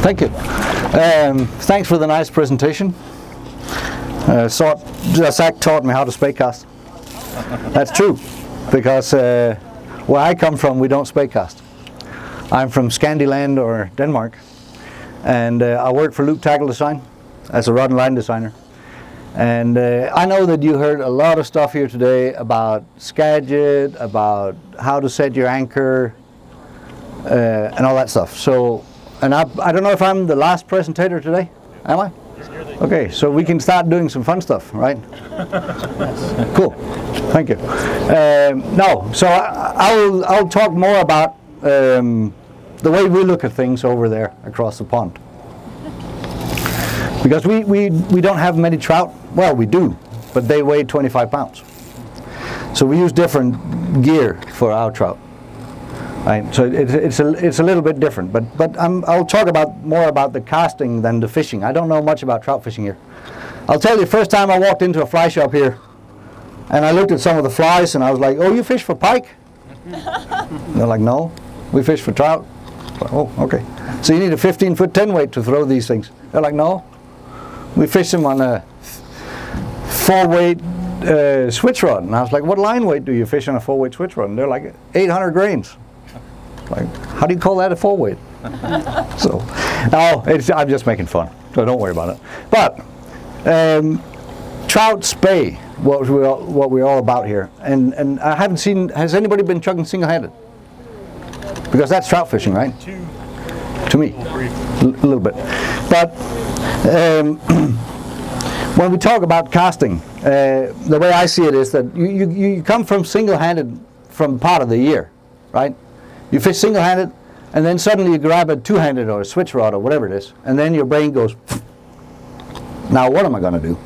Thank you. Thanks for the nice presentation. Zach taught me how to spey cast. That's true, because where I come from, we don't spey cast. I'm from Scandi land, or Denmark, and I work for Loop Tackle Design as a rod and line designer. And I know that you heard a lot of stuff here today about Skagit, about how to set your anchor, and all that stuff. So, and I don't know if I'm the last presentator today, am I? Okay, so we can start doing some fun stuff, right? Cool, thank you. No, so I'll talk more about the way we look at things over there across the pond. Because we don't have many trout. Well, we do, but they weigh 25 pounds. So we use different gear for our trout. Right? So it's a little bit different, but I'll talk more about the casting than the fishing. I don't know much about trout fishing here. I'll tell you, first time I walked into a fly shop here, and I looked at some of the flies, and I was like, "Oh, you fish for pike?" They're like, "No, we fish for trout." Oh, okay. So you need a 15-foot 10 weight to throw these things. They're like, "No, we fish them on a 4-weight switch rod." And I was like, "What line weight do you fish on a 4-weight switch rod?" And they're like, 800 grains. Like, how do you call that a 4-weight? So, no, I'm just making fun, so don't worry about it. But trout spey, what we're all about here, and I haven't seen. Has anybody been chugging single-handed? Because that's trout fishing, right? To me, a little bit. But when we talk about casting, the way I see it is that you come from single-handed from part of the year, right? You fish single-handed, and then suddenly you grab a two-handed or a switch rod or whatever it is, and then your brain goes, now what am I going to do?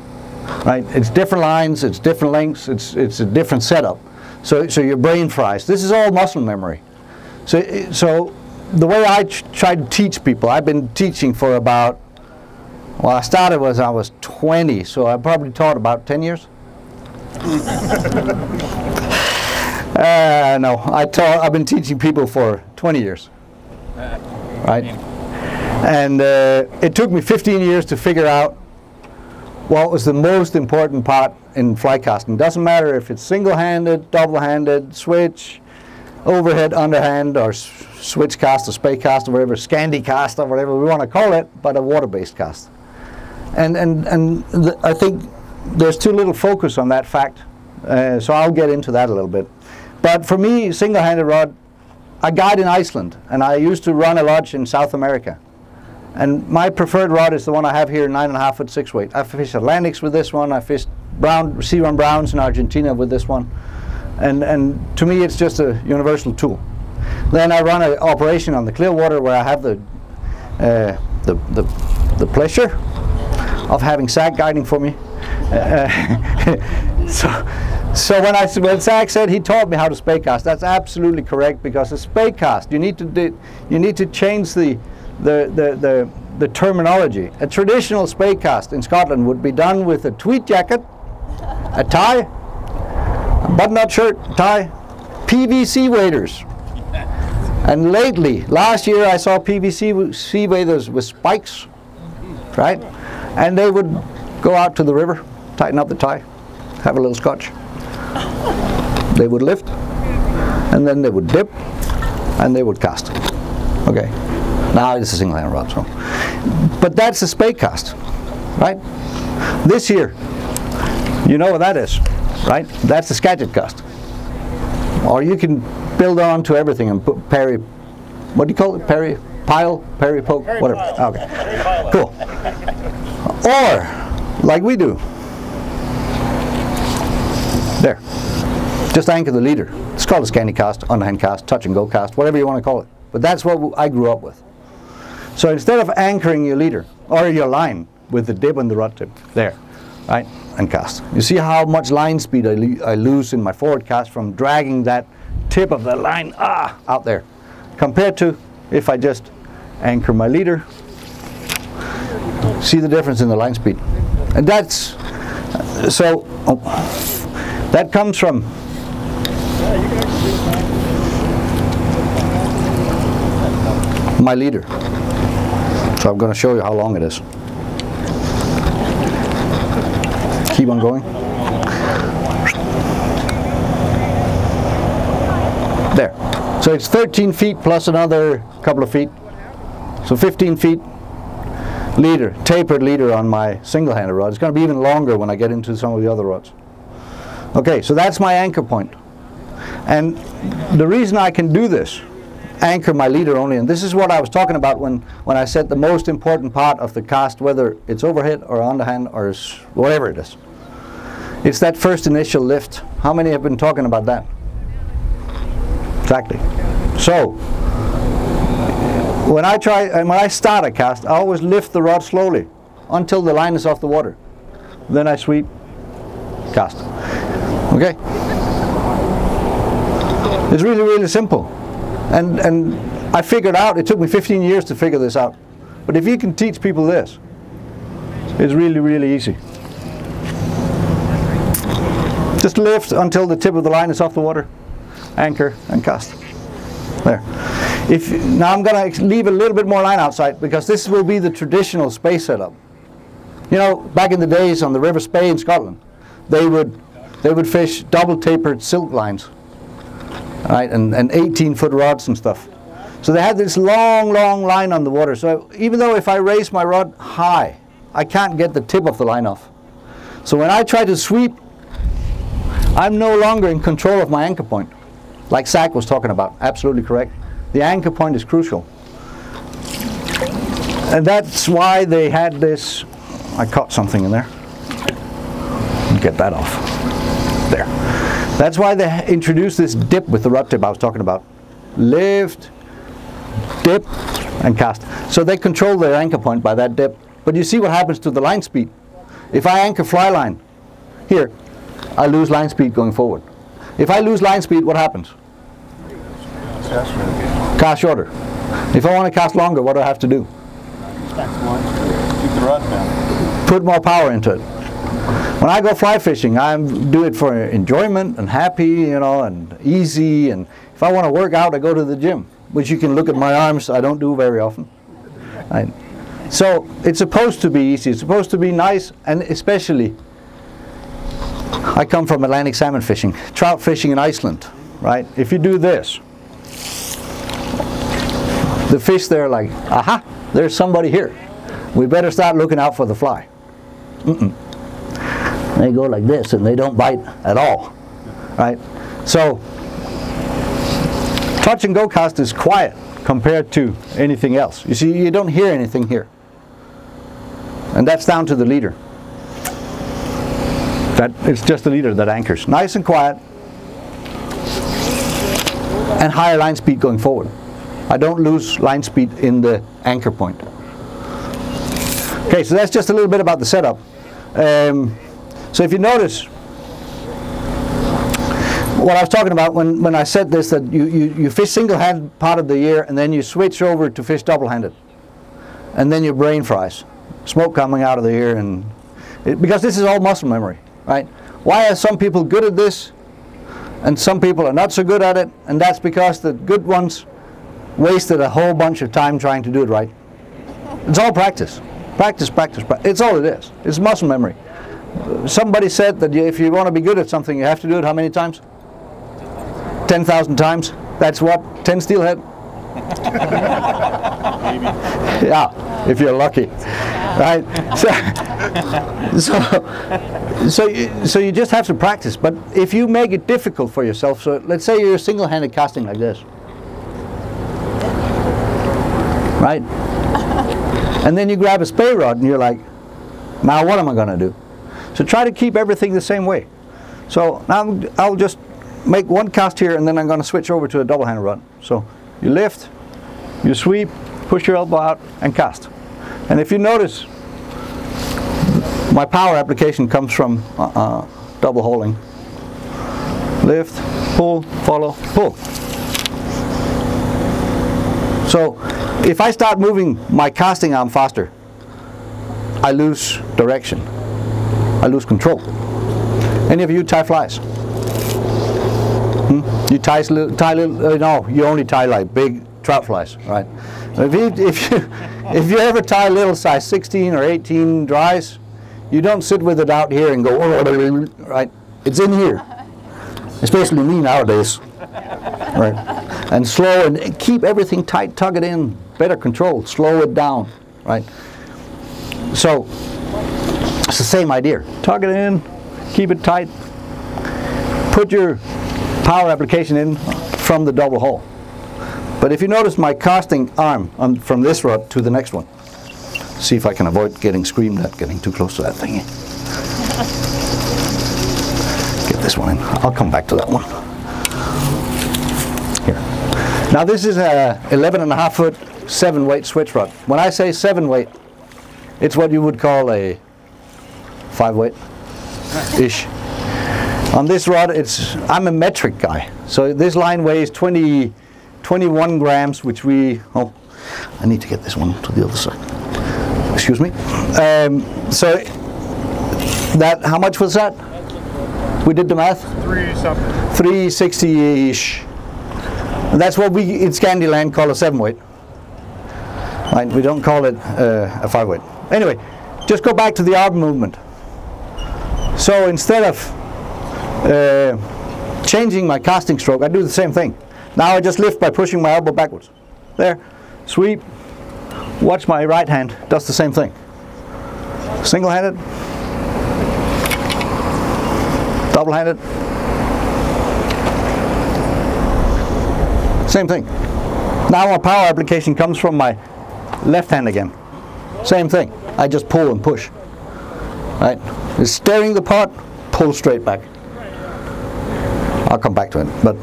Right? It's different lines, it's different lengths, it's a different setup. So your brain fries. This is all muscle memory. So the way I try to teach people, I've been teaching for about, well, I started when I was 20, so I probably taught about 10 years. No, I've been teaching people for 20 years, right? And it took me 15 years to figure out what was the most important part in fly casting. Doesn't matter if it's single-handed, double-handed, switch, overhead, underhand, or switch cast, or spey cast, or whatever, Scandi cast, or whatever we want to call it, but a water-based cast. And I think there's too little focus on that fact, so I'll get into that a little bit. But for me, single-handed rod, I guide in Iceland, and I used to run a lodge in South America. And my preferred rod is the one I have here, 9.5-foot 6-weight. I fish Atlantics with this one. I fished C1 Browns in Argentina with this one. And to me, it's just a universal tool. Then I run an operation on the Clearwater where I have the pleasure of having Zach guiding for me. So when Zach said he taught me how to spey cast, that's absolutely correct, because a spey cast, you need to change the terminology. A traditional spey cast in Scotland would be done with a tweed jacket, a tie, a button-up shirt, tie, PVC waders. And lately, last year, I saw PVC waders with spikes, right? And they would go out to the river, tighten up the tie, have a little scotch. They would lift, and then they would dip, and they would cast. Okay. Now it's a single-handed rod, so. But that's a spey cast, right? This year, you know what that is, right? That's a Skagit cast. Or you can build on to everything and put Perry, what do you call it? Perry pile, Perry poke, Perry whatever. Pile. Okay, cool. Or, like we do, there. Just anchor the leader. It's called a Scandi cast, underhand cast, touch and go cast, whatever you want to call it. But that's what I grew up with. So instead of anchoring your leader or your line with the dip and the rod tip, there, right, and cast. You see how much line speed I lose in my forward cast from dragging that tip of the line out there, compared to if I just anchor my leader. See the difference in the line speed. And that's, so, that comes from my leader. So I'm going to show you how long it is. Keep on going. There. So it's 13 feet plus another couple of feet. So 15 feet leader, tapered leader on my single-handed rod. It's going to be even longer when I get into some of the other rods. Okay, so that's my anchor point. And the reason I can do this, anchor my leader only, and this is what I was talking about when I said the most important part of the cast, whether it's overhead or underhand or whatever it is. It's that first initial lift. How many have been talking about that? Exactly. So, when I start a cast, I always lift the rod slowly until the line is off the water. Then I sweep, cast. Okay? It's really, really simple. And I figured out, it took me 15 years to figure this out. But if you can teach people this, it's really, really easy. Just lift until the tip of the line is off the water, anchor, and cast. There. Now I'm going to leave a little bit more line outside because this will be the traditional Spey setup. You know, back in the days on the River Spey in Scotland, they would fish double tapered silk lines, right, and 18-foot rods and stuff. So they had this long, long line on the water. So even though if I raise my rod high, I can't get the tip of the line off. So when I try to sweep, I'm no longer in control of my anchor point, like Zach was talking about. Absolutely correct. The anchor point is crucial. And that's why they had this. I caught something in there. Get that off. There. That's why they introduced this dip with the rod tip I was talking about. Lift, dip, and cast. So they control their anchor point by that dip. But you see what happens to the line speed. If I anchor fly line, here, I lose line speed going forward. If I lose line speed, what happens? Cast shorter. If I want to cast longer, what do I have to do? Keep the rod down. Put more power into it. When I go fly fishing, I do it for enjoyment and happy, you know, and easy. And if I want to work out, I go to the gym, which you can look at my arms. I don't do very often. Right. So it's supposed to be easy. It's supposed to be nice, and especially, I come from Atlantic salmon fishing, trout fishing in Iceland, right? If you do this, the fish there are like, aha, there's somebody here. We better start looking out for the fly. They go like this and they don't bite at all, right? So, touch and go cast is quiet compared to anything else. You see, you don't hear anything here. And that's down to the leader. It's just the leader that anchors. Nice and quiet. And higher line speed going forward. I don't lose line speed in the anchor point. Okay, so that's just a little bit about the setup. So if you notice, what I was talking about when I said this, that you fish single-handed part of the year and then you switch over to fish double-handed. And then your brain fries. Smoke coming out of the ear, and because this is all muscle memory, right? Why are some people good at this and some people are not so good at it? And that's because the good ones wasted a whole bunch of time trying to do it right. It's all practice. Practice, practice, practice. It's all it is. It's muscle memory. Somebody said that if you want to be good at something, you have to do it how many times? 10,000 times. That's what? 10 steelhead? Maybe. Yeah, if you're lucky. Right? So you just have to practice. But if you make it difficult for yourself, so let's say you're single-handed casting like this. Right? And then you grab a Spey rod and you're like, now what am I going to do? So try to keep everything the same way. So now I'll just make one cast here and then I'm going to switch over to a double-handed rod. So you lift, you sweep, push your elbow out and cast. And if you notice, my power application comes from double holing. Lift, pull, follow, pull. So if I start moving my casting arm faster, I lose direction. I lose control. Any of you tie flies? You tie little, no, you only tie like big trout flies, right? If you ever tie little size 16 or 18 dries, you don't sit with it out here and go, right? It's in here, especially me nowadays, right? And slow and keep everything tight, tug it in, better control, slow it down, right? So it's the same idea. Tug it in, keep it tight, put your power application in from the double hole. But if you notice my casting arm from this rod to the next one, see if I can avoid getting screamed at, getting too close to that thingy. Get this one in. I'll come back to that one. Here. Now this is a 11.5 foot 7-weight switch rod. When I say 7-weight, it's what you would call a 5-weight-ish. On this rod, I'm a metric guy. So this line weighs 21 grams, which I need to get this one to the other side. Excuse me. So that, how much was that? We did the math? 360-ish. That's what we in Scandi land call a 7-weight. Right? We don't call it a 5-weight. Anyway, just go back to the arm movement. So instead of changing my casting stroke, I do the same thing. Now I just lift by pushing my elbow backwards. There, sweep, watch my right hand, does the same thing. Single-handed, double-handed, same thing. Now my power application comes from my left hand again. Same thing, I just pull and push. Right, it's steering the pot, pull straight back. I'll come back to it. But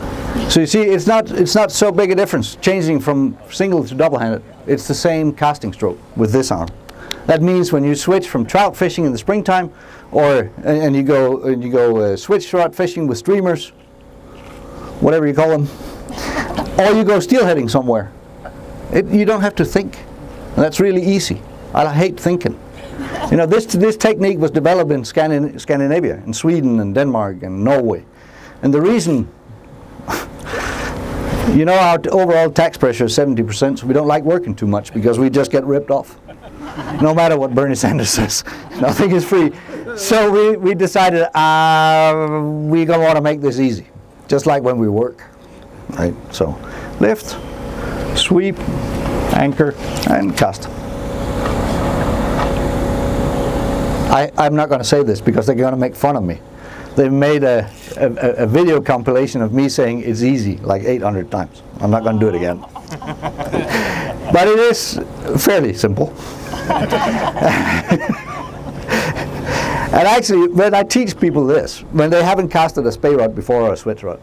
so you see, it's not so big a difference changing from single to double-handed. It's the same casting stroke with this arm. That means when you switch from trout fishing in the springtime, or and you go switch trout fishing with streamers, whatever you call them, or you go steelheading somewhere, you don't have to think. And that's really easy. I hate thinking. You know, this technique was developed in Scandinavia, in Sweden and Denmark and Norway. And the reason, you know, our overall tax pressure is 70%, so we don't like working too much because we just get ripped off. No matter what Bernie Sanders says, nothing is free. So we decided we're going to want to make this easy, just like when we work, right? So lift, sweep, anchor, and cast. I'm not going to say this because they're going to make fun of me. They made a video compilation of me saying it's easy like 800 times. I'm not going to do it again. But it is fairly simple. And actually, when I teach people this, when they haven't casted a spey rod before or a switch rod,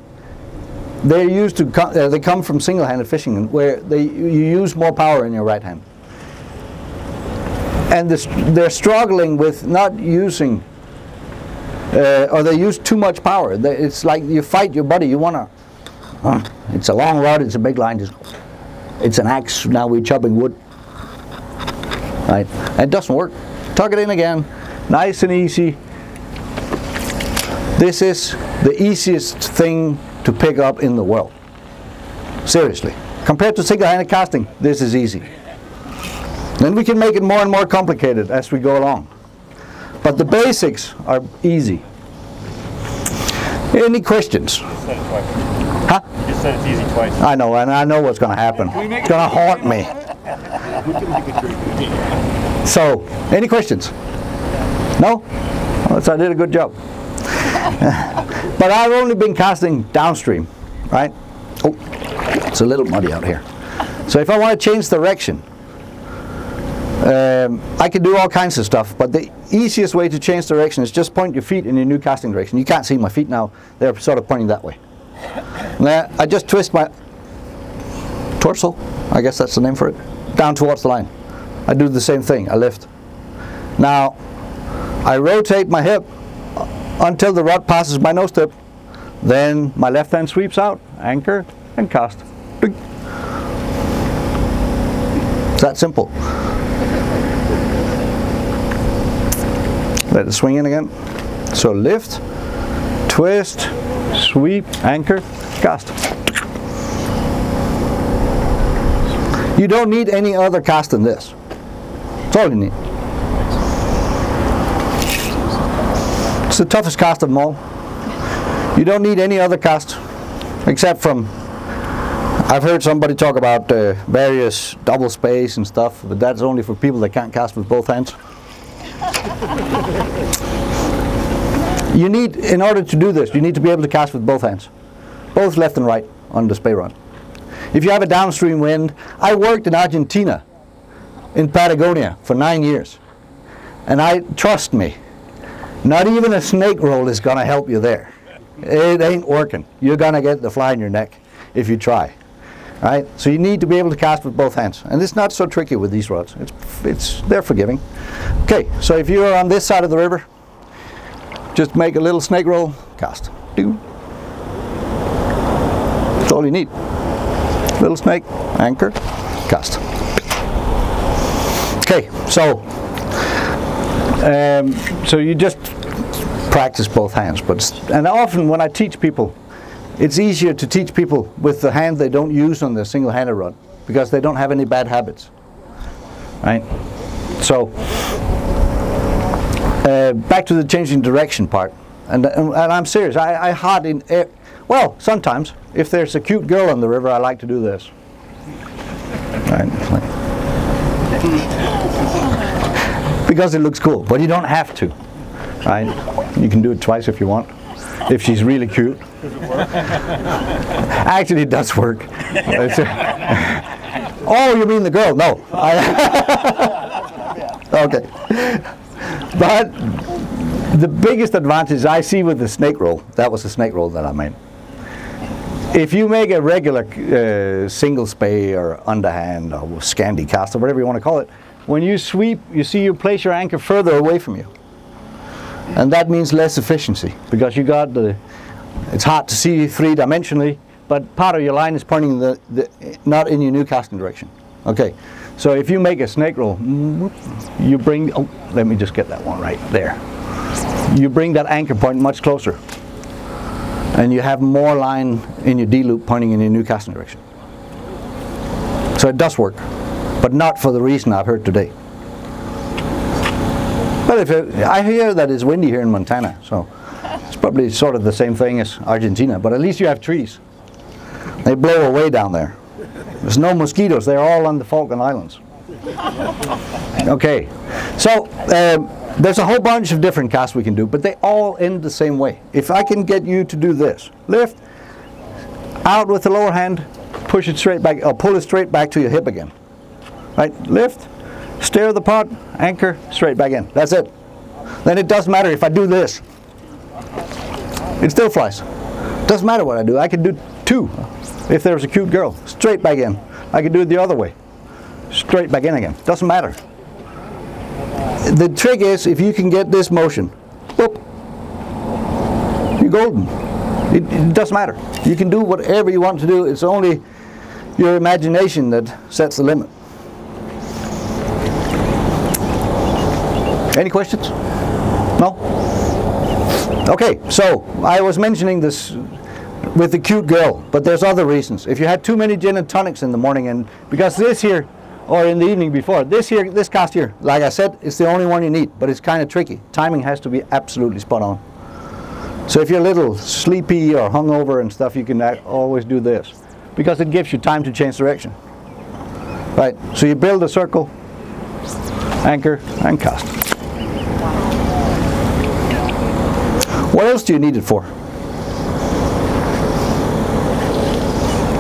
they're used to they come from single-handed fishing where you use more power in your right hand. And they're struggling with not using, or they use too much power. It's like you fight your buddy. You want to, it's a long rod, it's a big line, it's an axe, now we're chopping wood. Right? And it doesn't work. Tuck it in again, nice and easy. This is the easiest thing to pick up in the world. Seriously. Compared to single-handed casting, this is easy. Then we can make it more and more complicated as we go along. But the basics are easy. Any questions? You said it twice. Huh? You said it's easy twice. I know, and I know what's going to happen. It's going to haunt me. So, any questions? No? Well, so I did a good job. But I've only been casting downstream, right? Oh, it's a little muddy out here. So if I want to change direction, I can do all kinds of stuff, but the easiest way to change direction is just point your feet in your new casting direction. You can't see my feet now, they're sort of pointing that way. Now, I just twist my torso, I guess that's the name for it, down towards the line. I do the same thing, I lift. Now, I rotate my hip until the rod passes my nose tip. Then my left hand sweeps out, anchor, and cast. It's that simple. Let it swing in again. So lift, twist, sweep, anchor, cast. You don't need any other cast than this. That's all you need. It's the toughest cast of them all. You don't need any other cast, except from, I've heard somebody talk about various double space and stuff, but that's only for people that can't cast with both hands. You need, in order to do this, you need to be able to cast with both hands, both left and right on the spey rod. If you have a downstream wind, I worked in Argentina, in Patagonia, for 9 years, and trust me, not even a snake roll is going to help you there. It ain't working. You're going to get the fly in your neck if you try. Right? So you need to be able to cast with both hands. And it's not so tricky with these rods. They're forgiving. Okay, so if you're on this side of the river, just make a little snake roll, cast. That's all you need. Little snake, anchor, cast. Okay, so you just practice both hands, and often when I teach people, it's easier to teach people with the hand they don't use on the single-handed rod because they don't have any bad habits, right? So back to the changing direction part, and I'm serious. I hard well, sometimes if there's a cute girl on the river, I like to do this. Right? Because it looks cool, but you don't have to. Right? You can do it twice if you want, if she's really cute. Does it work? Actually, it does work. Oh, you mean the girl? No. Okay. But the biggest advantage I see with the snake roll, that was a snake roll that I made. If you make a regular single spey or underhand or Scandi cast or whatever you want to call it, when you sweep, you place your anchor further away from you. And that means less efficiency because you got it's hard to see three-dimensionally, but part of your line is pointing not in your new casting direction. Okay, so if you make a snake roll, you bring, let me just get that one right there. You bring that anchor point much closer. And you have more line in your D-loop pointing in your new casting direction. So it does work, but not for the reason I've heard today. But I hear that it's windy here in Montana, so it's probably sort of the same thing as Argentina, but at least you have trees. They blow away down there. There's no mosquitoes, they're all on the Falkland Islands. Okay, so there's a whole bunch of different casts we can do, but they all end the same way. If I can get you to do this, lift, out with the lower hand, push it straight back, or pull it straight back to your hip again. Right, lift, steer the pot, anchor, straight back in. That's it. Then it doesn't matter if I do this. It still flies. Doesn't matter what I do. I can do two. If there's a cute girl, straight back in. I can do it the other way. Straight back in again. Doesn't matter. The trick is if you can get this motion, whoop, you're golden. It doesn't matter. You can do whatever you want to do. It's only your imagination that sets the limit. Any questions? No? Okay, so I was mentioning this with the cute girl, but there's other reasons. If you had too many gin and tonics in the morning, and because this here, or in the evening before, this cast here, like I said, it's the only one you need, but it's kind of tricky. Timing has to be absolutely spot on. So if you're a little sleepy or hungover and stuff, you can always do this, because it gives you time to change direction. Right, so you build a circle, anchor, and cast. What else do you need it for?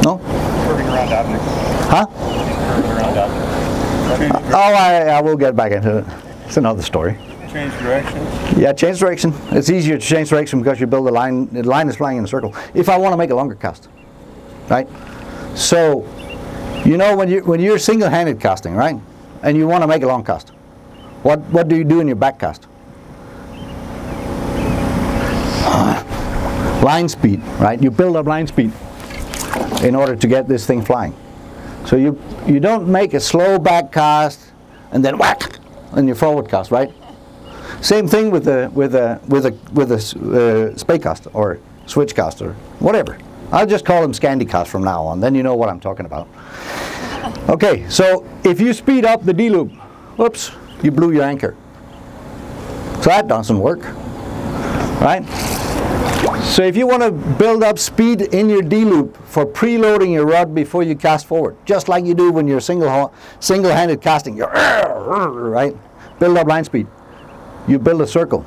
No? Curving around objects. Huh? Curving around objects. Oh, I will get back into it. It's another story. Change direction? Yeah, change direction. It's easier to change direction because you build a line. The line is flying in a circle. If I want to make a longer cast, right? So, you know when you're single-handed casting, right? And you want to make a long cast, what do you do in your back cast? Line speed, right? You build up line speed in order to get this thing flying. So you don't make a slow back cast and then whack in your forward cast, right? Same thing with a spey cast or switch cast or whatever. I'll just call them Scandi cast from now on. Then you know what I'm talking about. Okay, so if you speed up the D-loop, whoops, you blew your anchor. So that doesn't work, right? So if you want to build up speed in your D-loop for preloading your rod before you cast forward, just like you do when you're single-handed casting, you're right? Build up line speed. You build a circle.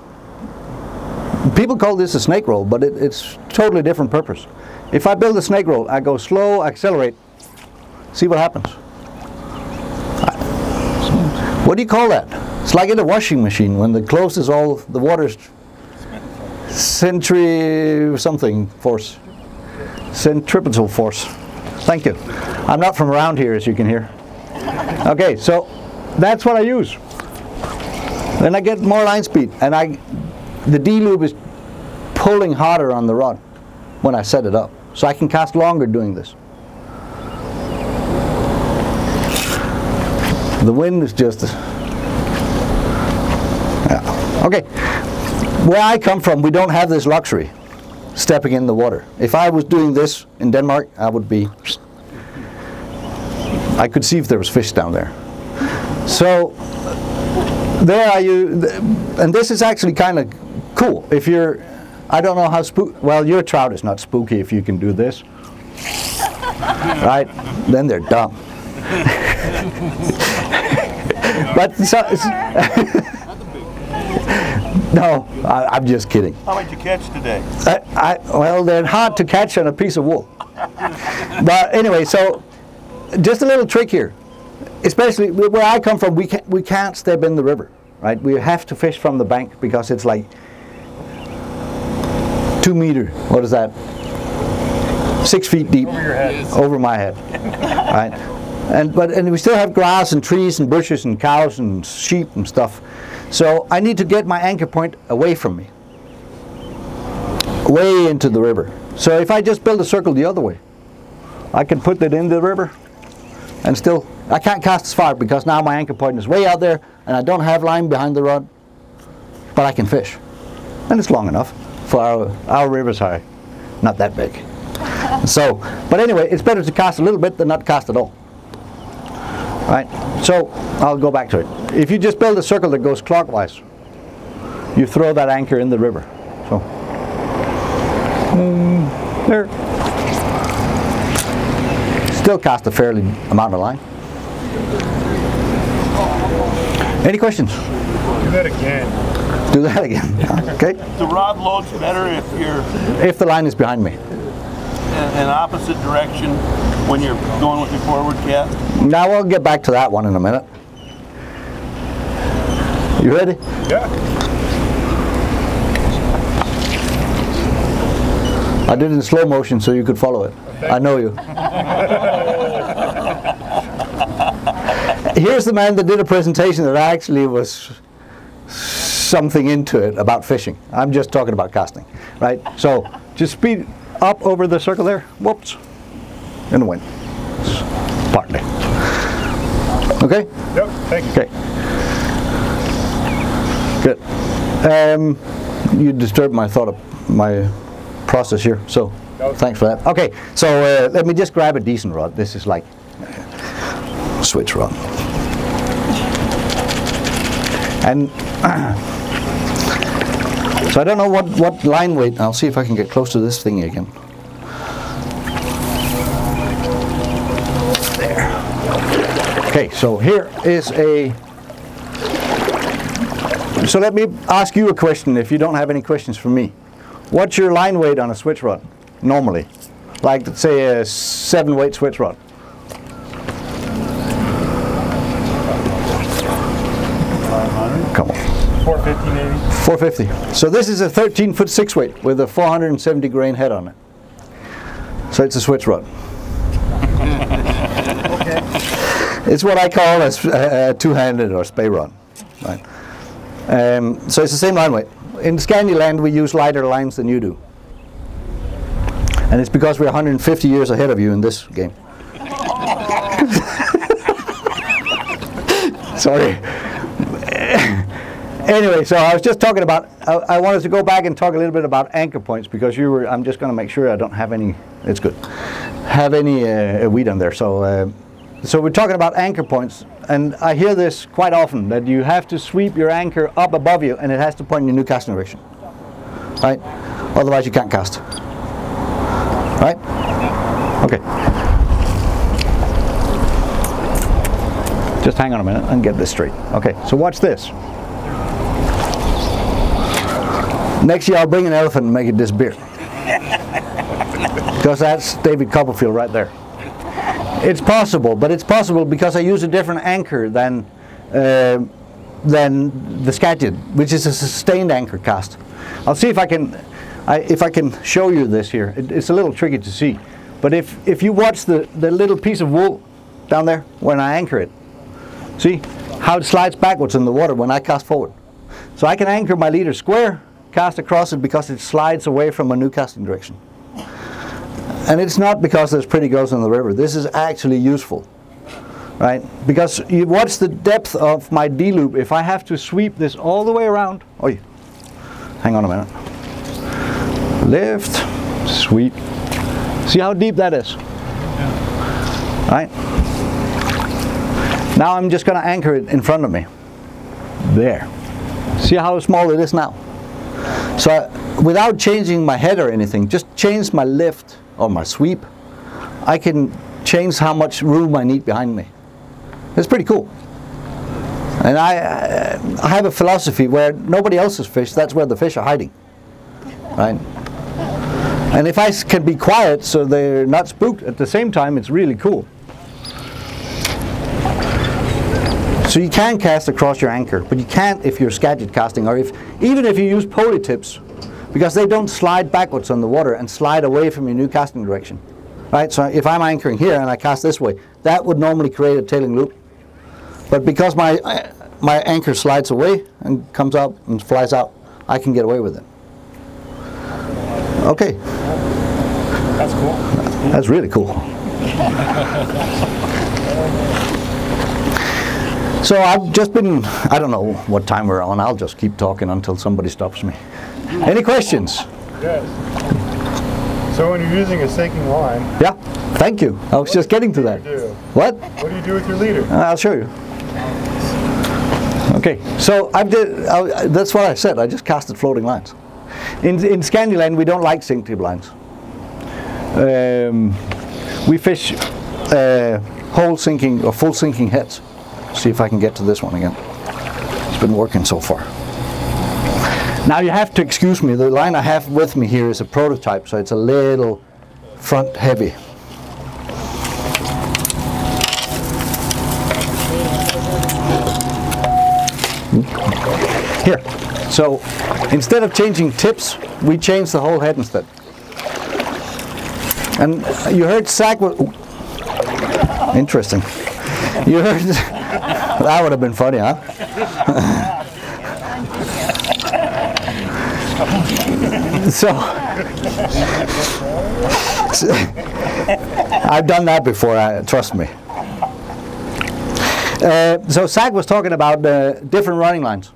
People call this a snake roll, but it's totally different purpose. If I build a snake roll, I go slow, accelerate, see what happens. What do you call that? It's like in a washing machine when the clothes is all, the water's centrifugal force. Thank you. I'm not from around here, as you can hear. Okay, so that's what I use. Then I get more line speed, and the D-loop is pulling harder on the rod when I set it up. So I can cast longer doing this. The wind is just... yeah. Okay. Where I come from, we don't have this luxury, stepping in the water. If I was doing this in Denmark, I could see if there was fish down there. So there and this is actually kind of cool. If you're, I don't know how well, your trout is not spooky if you can do this, right? Then they're dumb. But no, I'm just kidding. How much you catch today? Well, they're hard to catch on a piece of wool. But anyway, so just a little trick here. Especially where I come from, we can't step in the river, right? We have to fish from the bank because it's like 2 meters. What is that? 6 feet deep. Over your head. Over my head, right? And we still have grass and trees and bushes and cows and sheep and stuff. So I need to get my anchor point away from me, way into the river. So if I just build a circle the other way, I can put it in the river and still, I can't cast as far because now my anchor point is way out there and I don't have line behind the rod, but I can fish. And it's long enough for our rivers are not that big. So, but anyway, it's better to cast a little bit than not cast at all. Right, so I'll go back to it. If you just build a circle that goes clockwise, you throw that anchor in the river. So, there. Still cast a fairly amount of line. Any questions? Do that again. Do that again. Okay. The rod loads better if the line is behind me. In opposite direction when you're going with your forward cast? Now we'll get back to that one in a minute. You ready? Yeah. I did it in slow motion so you could follow it. I know you. Here's the man that did a presentation that actually was something into it about fishing. I'm just talking about casting, right? So just speed up over the circle there, whoops, in the wind, partly. Okay? Yep, thank you. Okay. Good. You disturbed my thought of my process here, so thanks for that. Okay, so let me just grab a decent rod. This is like a switch rod. And so I don't know what line weight. I'll see if I can get close to this thing again. There. Okay, so here is a... So let me ask you a question if you don't have any questions for me. What's your line weight on a switch rod, normally? Like, say, a 7-weight switch rod. Come on. 450 maybe? 450. So this is a 13-foot 6-weight with a 470 grain head on it. So it's a switch rod. Okay. It's what I call a two-handed or spey rod. Right? So it's the same line weight. In Scandi land we use lighter lines than you do. And it's because we're 150 years ahead of you in this game. Sorry. Anyway, so I was just talking about, I wanted to go back and talk a little bit about anchor points because I'm just going to make sure I don't have any, it's good, have any weed on there. So So we're talking about anchor points, and I hear this quite often, that you have to sweep your anchor up above you and it has to point in your new casting direction, right? Otherwise you can't cast, right? Okay. Just hang on a minute and get this straight. Okay, so watch this. Next year I'll bring an elephant and make it disappear. Because that's David Copperfield right there. It's possible, but it's possible because I use a different anchor than the Scandi, which is a sustained anchor cast. I'll see if I can show you this here. It's a little tricky to see, but if you watch the little piece of wool down there when I anchor it, see how it slides backwards in the water when I cast forward. So I can anchor my leader square, cast across it because it slides away from a new casting direction. And it's not because there's pretty girls in the river. This is actually useful, right? Because you watch the depth of my D-loop. If I have to sweep this all the way around, oh, hang on a minute. Lift, sweep. See how deep that is? Yeah. Right? Now I'm just going to anchor it in front of me. There. See how small it is now? So without changing my head or anything, just change my lift or my sweep, I can change how much room I need behind me. It's pretty cool. And I have a philosophy where nobody else's fish, that's where the fish are hiding, right? And if I can be quiet so they're not spooked at the same time, it's really cool. So you can cast across your anchor, but you can't if you're Scandi casting, or even if you use poly tips, because they don't slide backwards on the water and slide away from your new casting direction, right? So if I'm anchoring here and I cast this way, that would normally create a tailing loop. But because my anchor slides away and comes up and flies out, I can get away with it. Okay. That's cool. That's really cool. So I've just been, I don't know what time we're on, I'll just keep talking until somebody stops me. Any questions? Yes. So when you're using a sinking line... Yeah, thank you. I was just getting to that. What? What do you do with your leader? I'll show you. Okay, so that's what I said, I just casted floating lines. In Scandi land we don't like sink tip lines. We fish whole sinking or full sinking heads. See if I can get to this one again. It's been working so far. Now you have to excuse me, the line I have with me here is a prototype, so it's a little front heavy. Here, so instead of changing tips, we change the whole head instead. And you heard Zach was, interesting. You heard, that would have been funny, huh? So I've done that before, trust me. So Zach was talking about different running lines.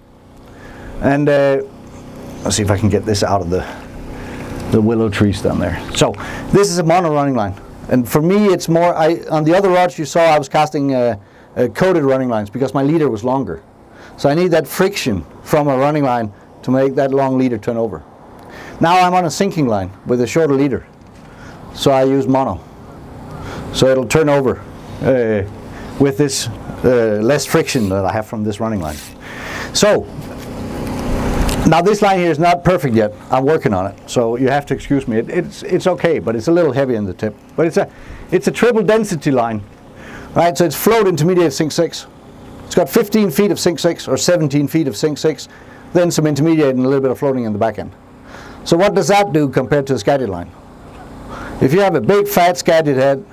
And let's see if I can get this out of the willow trees down there. So this is a mono running line. And for me it's more, on the other rods you saw I was casting coated running lines because my leader was longer. So I need that friction from a running line to make that long leader turn over. Now I'm on a sinking line with a shorter leader. So I use mono. So it'll turn over with this less friction that I have from this running line. So now this line here is not perfect yet. I'm working on it, so you have to excuse me. It's okay, but it's a little heavy in the tip. But it's a triple density line, right? So it's float intermediate sink 6. It's got 15 feet of sink 6 or 17 feet of sink 6, then some intermediate and a little bit of floating in the back end. So what does that do compared to a Scandi line? If you have a big fat Scandi head,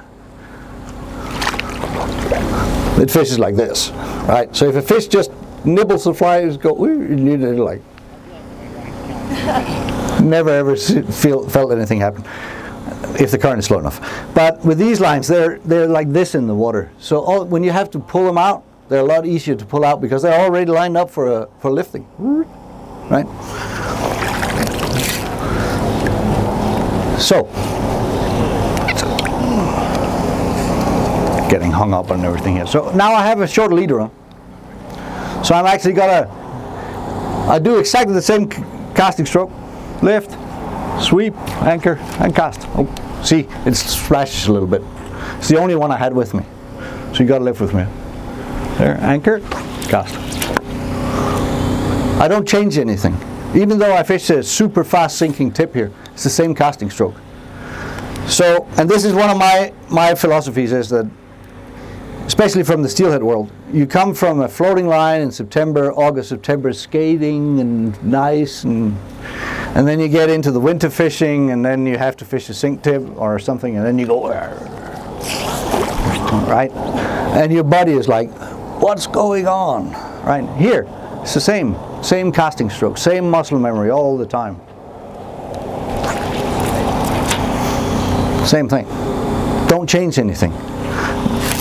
it fishes like this, right? So if a fish just nibbles the fly, you go, ooh, you need it like. Never ever felt anything happen if the current is slow enough. But with these lines, they're like this in the water. So when you have to pull them out, they're a lot easier to pull out because they're already lined up for lifting, right? So getting hung up on everything here. So now I have a short leader on. So I'm actually I do exactly the same casting stroke. Lift, sweep, anchor, and cast. Oh, see, it splashes a little bit. It's the only one I had with me. So you got to lift with me. There, anchor, cast. I don't change anything. Even though I fish a super fast sinking tip here, it's the same casting stroke. So, and this is one of my philosophies, is that, especially from the steelhead world, you come from a floating line in September, August, September, skating and nice, and then you get into the winter fishing, and then you have to fish a sink tip or something, and then you go, right? And your body is like, what's going on? Right? Here, it's the same casting stroke, same muscle memory all the time. Same thing. Don't change anything.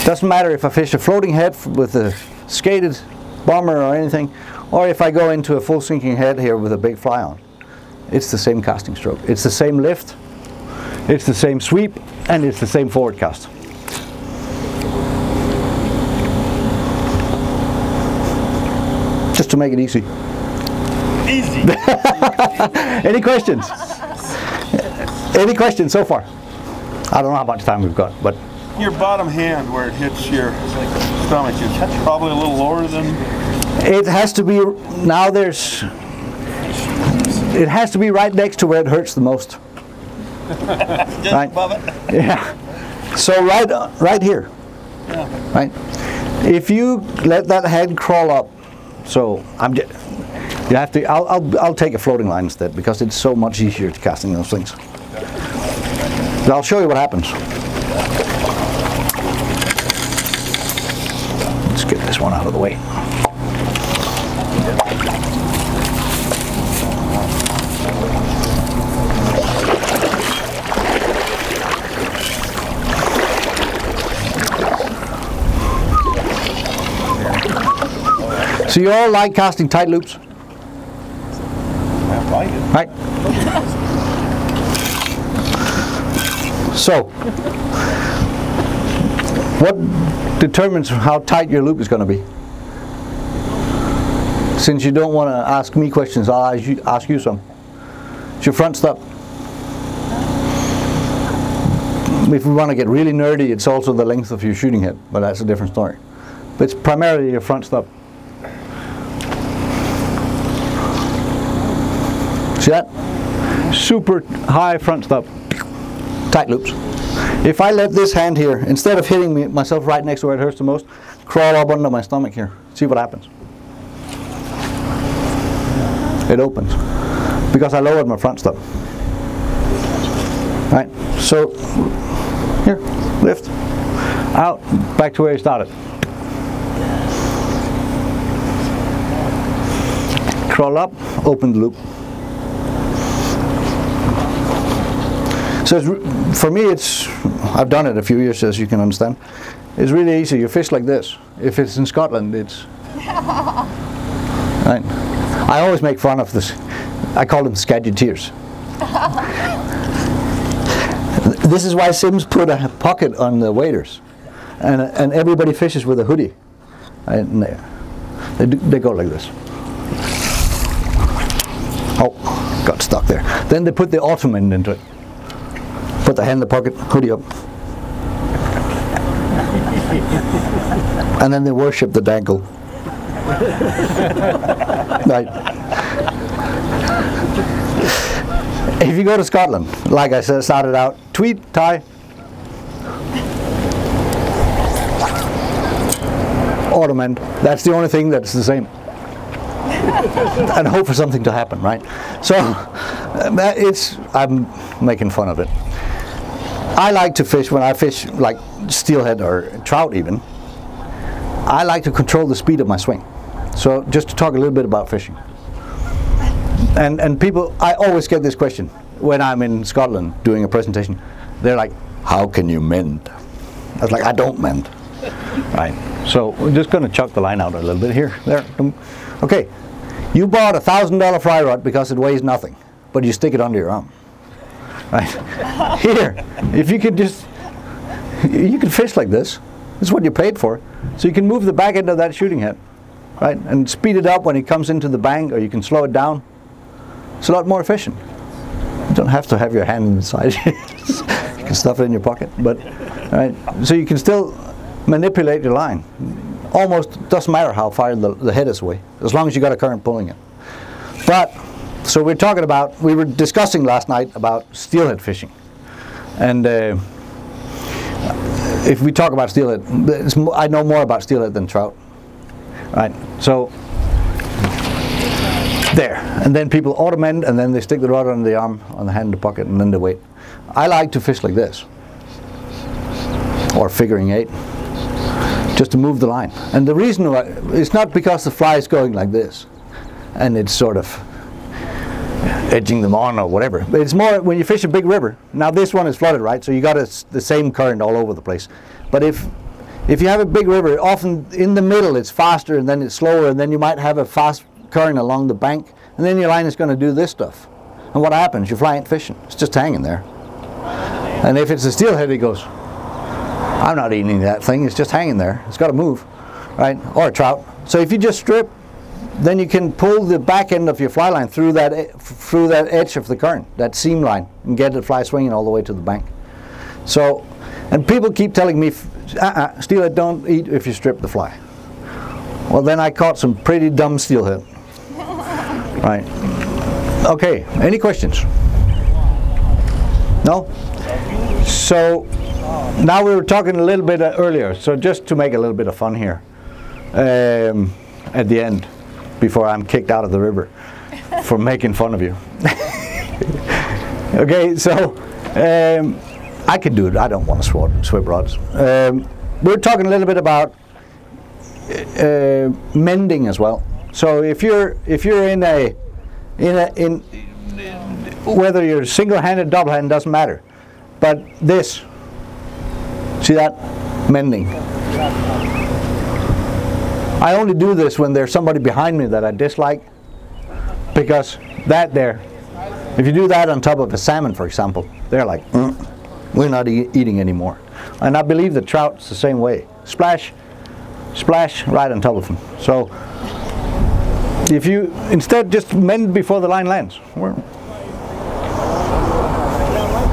Doesn't matter if I fish a floating head with a skated bomber or anything, or if I go into a full sinking head here with a big fly on. It's the same casting stroke. It's the same lift, it's the same sweep, and it's the same forward cast. Just to make it easy. Easy. Any questions? Any questions so far? I don't know how much time we've got, but Your bottom hand, where it hits your stomach, is probably a little lower than... it has to be, now it has to be right next to where it hurts the most. Just right? above it? Yeah. So right here. Yeah. Right? If you let that head crawl up, so you have to, I'll take a floating line instead, because it's so much easier to casting those things. But I'll show you what happens. Let's get this one out of the way. So you all like casting tight loops? I like it. Right? So, what determines how tight your loop is going to be? Since you don't want to ask me questions, I'll ask you some. It's your front stop. If we want to get really nerdy, it's also the length of your shooting head, but that's a different story. But it's primarily your front stop. See that? Super high front stop. Tight loops. If I let this hand here, instead of hitting myself right next to where it hurts the most, crawl up under my stomach here. See what happens. It opens. Because I lowered my front stop. Right? So, here, lift. Out, back to where you started. Crawl up, open the loop. So for me, I've done it a few years, as you can understand. It's really easy. You fish like this. If it's in Scotland, it's... right. I always make fun of this. I call them Scadgeteers. This is why Sims put a pocket on the waders. And everybody fishes with a hoodie. And they go like this. Oh, got stuck there. Then they put the ottoman into it. Put the hand in the pocket, hoodie up. And then they worship the dangle. Right. If you go to Scotland, like I said, started out, tweed, tie, ottoman. That's the only thing that's the same. And hope for something to happen, right? So, I'm making fun of it. I like to fish, when I fish like steelhead or trout even, I like to control the speed of my swing. So just to talk a little bit about fishing. And people, I always get this question when I'm in Scotland doing a presentation. They're like, how can you mend? I was like, I don't mend. Right. So we're just going to chuck the line out a little bit here. There. Okay. You bought a $1,000 fry rod because it weighs nothing, but you stick it under your arm. Right. Here, if you could just, you could fish like this. It's what you paid for. So you can move the back end of that shooting head, right, and speed it up when it comes into the bank, or you can slow it down. It's a lot more efficient. You don't have to have your hand inside. You can stuff it in your pocket, but right. So you can still manipulate your line. Almost doesn't matter how far the head is away, as long as you got a current pulling it. But so we were discussing last night about steelhead fishing, and if we talk about steelhead, I know more about steelhead than trout, right? So there, and then people auto mend, and then they stick the rod on the arm, on the hand in the pocket, and then they wait. I like to fish like this, or figuring eight, just to move the line. And the reason why, it's not because the fly is going like this, and it's sort of edging them on or whatever. But it's more when you fish a big river. Now this one is flooded, right? So you got the same current all over the place. But if you have a big river, often in the middle it's faster, and then it's slower, and then you might have a fast current along the bank, and then your line is going to do this stuff. And what happens? Your fly ain't fishing. It's just hanging there. And if it's a steelhead, it goes, I'm not eating that thing. It's just hanging there. It's got to move, right? Or a trout. So if you just strip, then you can pull the back end of your fly line through that edge of the current, that seam line, and get the fly swinging all the way to the bank. So, and people keep telling me, steelhead don't eat if you strip the fly. Well, then I caught some pretty dumb steelhead. Right. Okay, any questions? No? So, now we were talking a little bit earlier, so just to make a little bit of fun here, at the end, before I'm kicked out of the river for making fun of you. Okay, so I could do it. I don't want to swim rods. We're talking a little bit about mending as well. So if you're in whether you're single-handed, double-handed, doesn't matter. But this, see that? Mending. I only do this when there's somebody behind me that I dislike, because that there, if you do that on top of a salmon, for example, they're like, we're not eating anymore. And I believe the trout's the same way. Splash, splash right on top of them. So if you instead just mend before the line lands,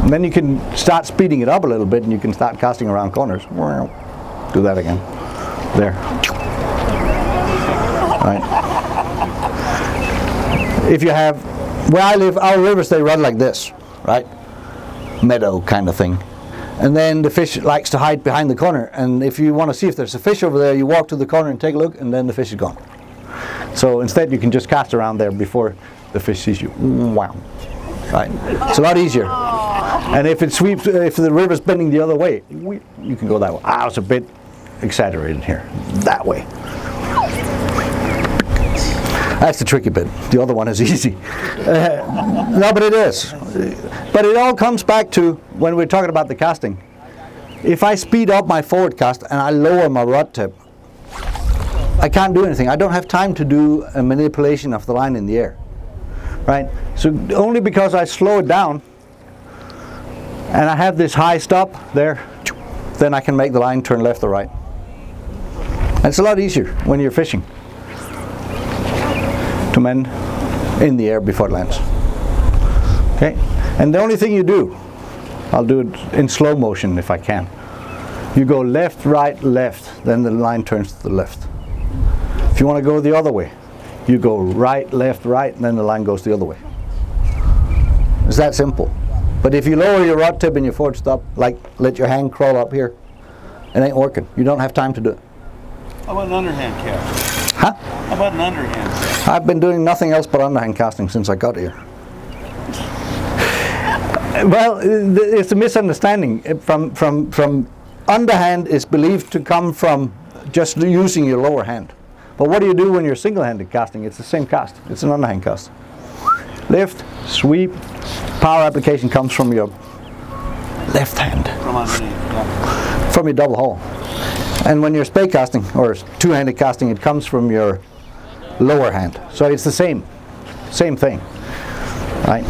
and then you can start speeding it up a little bit, and you can start casting around corners. Do that again. There. Right. If you have, where I live, our rivers, they run like this, right? Meadow kind of thing. And then the fish likes to hide behind the corner, and if you want to see if there's a fish over there, you walk to the corner and take a look, and then the fish is gone. So instead you can just cast around there before the fish sees you. Wow. Right. It's a lot easier. And if it sweeps, if the river's bending the other way, you can go that way. It's a bit exaggerated here. That way. That's the tricky bit. The other one is easy. No, but it is. But it all comes back to when we're talking about the casting. If I speed up my forward cast and I lower my rod tip, I can't do anything. I don't have time to do a manipulation of the line in the air. Right? So only because I slow it down and I have this high stop there, then I can make the line turn left or right. And it's a lot easier when you're fishing to mend in the air before it lands. Okay? And the only thing you do, I'll do it in slow motion if I can. You go left, right, left, then the line turns to the left. If you want to go the other way, you go right, left, right, and then the line goes the other way. It's that simple. But if you lower your rod tip and your forward stop, like let your hand crawl up here, it ain't working. You don't have time to do it. How about an underhand cast? Huh? How about an underhand cast? I've been doing nothing else but underhand casting since I got here. Well, it's a misunderstanding. From underhand is believed to come from just using your lower hand. But what do you do when you're single-handed casting? It's the same cast. It's an underhand cast. Lift, sweep, power application comes from your left hand. From underneath, yeah. From your double haul. And when you're spey casting, or two-handed casting, it comes from your lower hand. So it's the same thing. Right?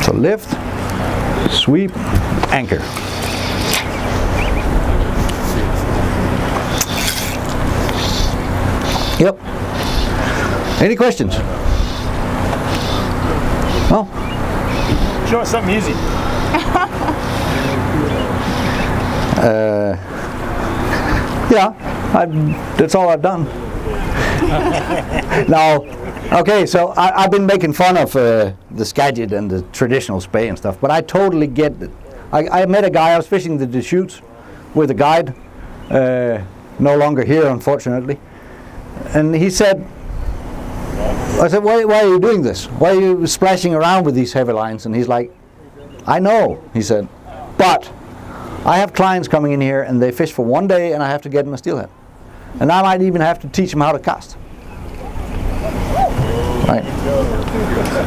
So lift, sweep, anchor. Yep. Any questions? No? Show us something easy. Yeah, that's all I've done. Now, okay, so I've been making fun of the Scandi and the traditional spey and stuff, but I totally get it. I met a guy, I was fishing the Deschutes with a guide, no longer here, unfortunately, and he said, I said, why are you doing this? Why are you splashing around with these heavy lines? And he's like, I know, he said, but I have clients coming in here and they fish for one day and I have to get them a steelhead. And I might even have to teach them how to cast. Right.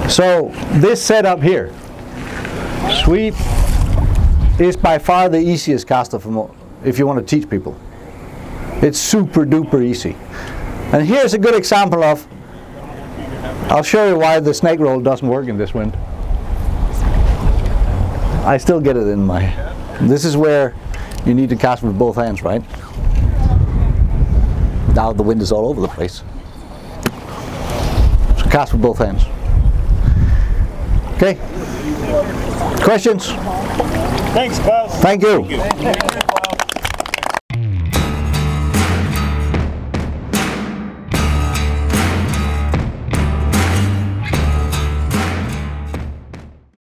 So this setup here, sweep, is by far the easiest caster if you want to teach people. It's super duper easy. And here's a good example of, I'll show you why the snake roll doesn't work in this wind. I still get it in my, this is where you need to cast with both hands, right? Now the wind is all over the place. So cast with both hands. Okay? Questions? Thanks, Klaus. Thank you. Thank you.